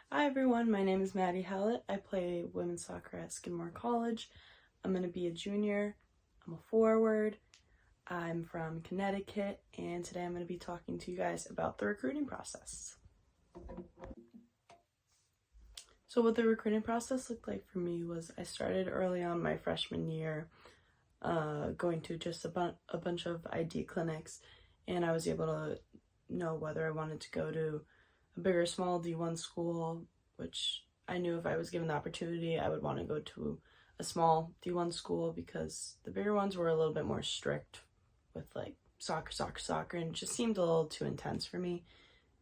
Hi everyone, my name is Maddy Hallet. I play women's soccer at Skidmore College. I'm going to be a junior. I'm a forward. I'm from Connecticut, and today I'm going to be talking to you guys about the recruiting process. So what the recruiting process looked like for me was I started early on my freshman year going to just a bunch of ID clinics, and I was able to know whether I wanted to go to a big or small D1 school, which I knew if I was given the opportunity, I would want to go to a small D1 school because the bigger ones were a little bit more strict with like soccer, and it just seemed a little too intense for me.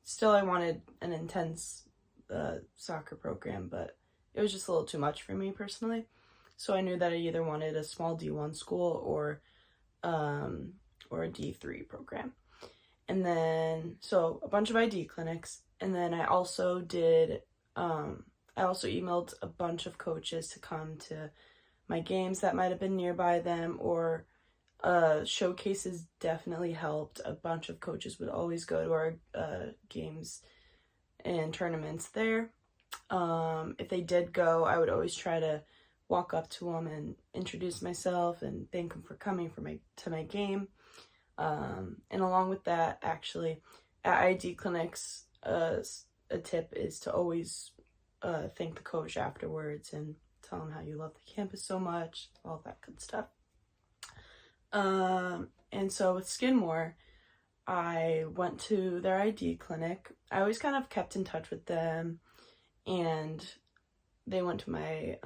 Still, I wanted an intense soccer program, but it was just a little too much for me personally. So I knew that I either wanted a small D1 school or a D3 program. And then, so a bunch of ID clinics. And then I also emailed a bunch of coaches to come to my games that might have been nearby them, or showcases definitely helped. A bunch of coaches would always go to our games and tournaments there. If they did go, I would always try to walk up to them and introduce myself and thank them for coming to my game. And along with that, actually, at ID clinics, a tip is to always thank the coach afterwards and tell them how you love the campus so much, all that good stuff. And so with Skidmore, I went to their ID clinic. I always kind of kept in touch with them, and they went to my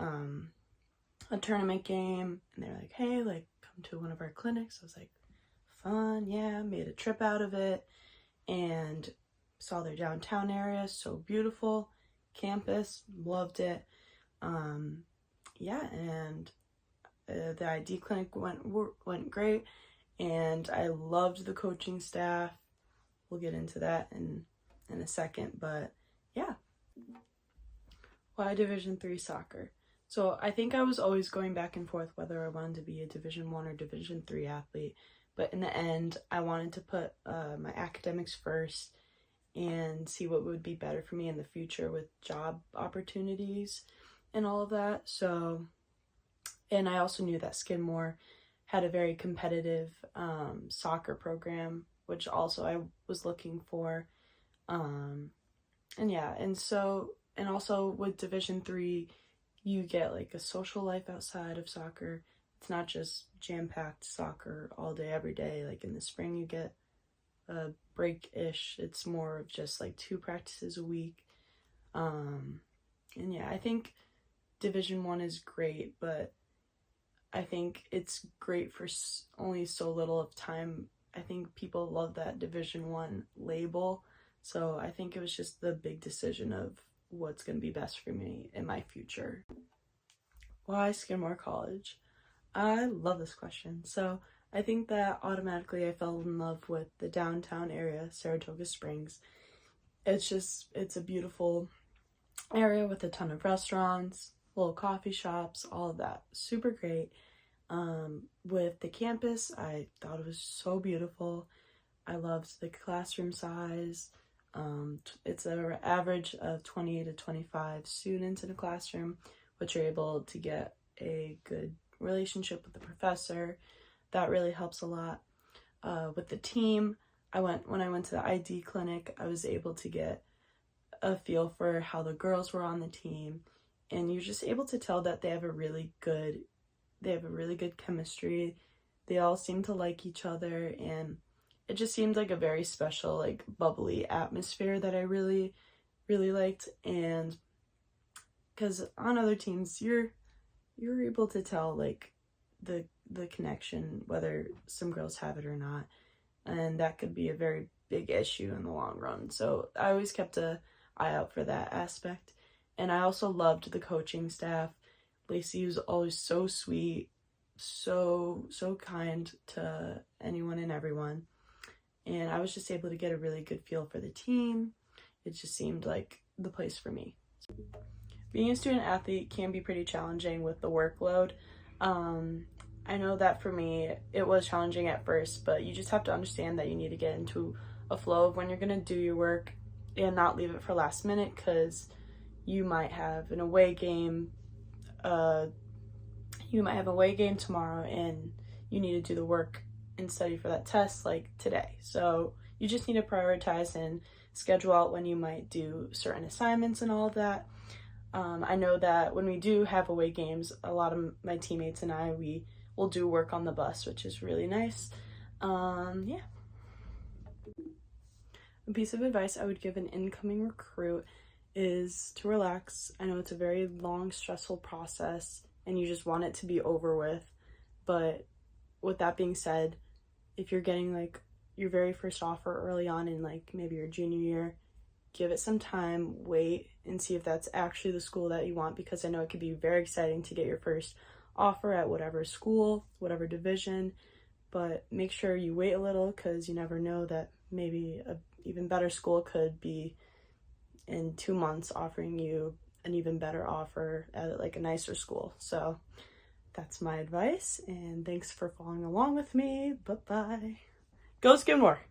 a tournament game, and they were like, hey, like, come to one of our clinics. I was like, fun, yeah, made a trip out of it, and saw their downtown area, so beautiful, campus, loved it. Yeah, and the ID clinic went great, and I loved the coaching staff. We'll get into that in a second, but yeah. Why Division III soccer? So I think I was always going back and forth whether I wanted to be a Division I or Division III athlete. But in the end, I wanted to put my academics first and see what would be better for me in the future with job opportunities and all of that. So, and I also knew that Skidmore had a very competitive soccer program, which also I was looking for. And yeah, and also with Division III, you get like a social life outside of soccer. It's not just jam-packed soccer all day, every day. Like in the spring, you get a break-ish. It's more of just like 2 practices a week. And yeah, I think Division I is great, but I think it's great for only so little of time. I think people love that Division I label. So I think it was just the big decision of what's going to be best for me in my future. Why Skidmore College? I love this question. So I think that automatically I fell in love with the downtown area, Saratoga Springs. It's a beautiful area with a ton of restaurants, little coffee shops, all of that. Super great. With the campus, I thought it was so beautiful. I loved the classroom size. It's an average of 20 to 25 students in a classroom, which you're able to get a good relationship with the professor. That really helps a lot. With the team, when I went to the ID clinic, I was able to get a feel for how the girls were on the team, and you're just able to tell that they have a really good chemistry. They all seem to like each other, and it just seemed like a very special, like bubbly atmosphere that I really, really liked. And because on other teams, you're able to tell like the connection, whether some girls have it or not, and that could be a very big issue in the long run. So I always kept an eye out for that aspect. And I also loved the coaching staff. Lacey was always so sweet, so kind to anyone and everyone, and I was just able to get a really good feel for the team. It just seemed like the place for me. Being a student athlete can be pretty challenging with the workload. I know that for me, it was challenging at first, but you just have to understand that you need to get into a flow of when you're going to do your work and not leave it for last minute, because you might have an away game, tomorrow, and you need to do the work and study for that test like today. So you just need to prioritize and schedule out when you might do certain assignments and all of that. I know that when we do have away games, a lot of my teammates and I, we will do work on the bus, which is really nice. Yeah. A piece of advice I would give an incoming recruit is to relax. I know it's a very long, stressful process and you just want it to be over with. But with that being said, if you're getting like your very first offer early on in like maybe your junior year, give it some time, wait and see if that's actually the school that you want, because I know it could be very exciting to get your first offer at whatever school, whatever division, but make sure you wait a little, because you never know that maybe a even better school could be in 2 months offering you an even better offer at like a nicer school. So that's my advice, and thanks for following along with me. Bye-bye. Go Skidmore!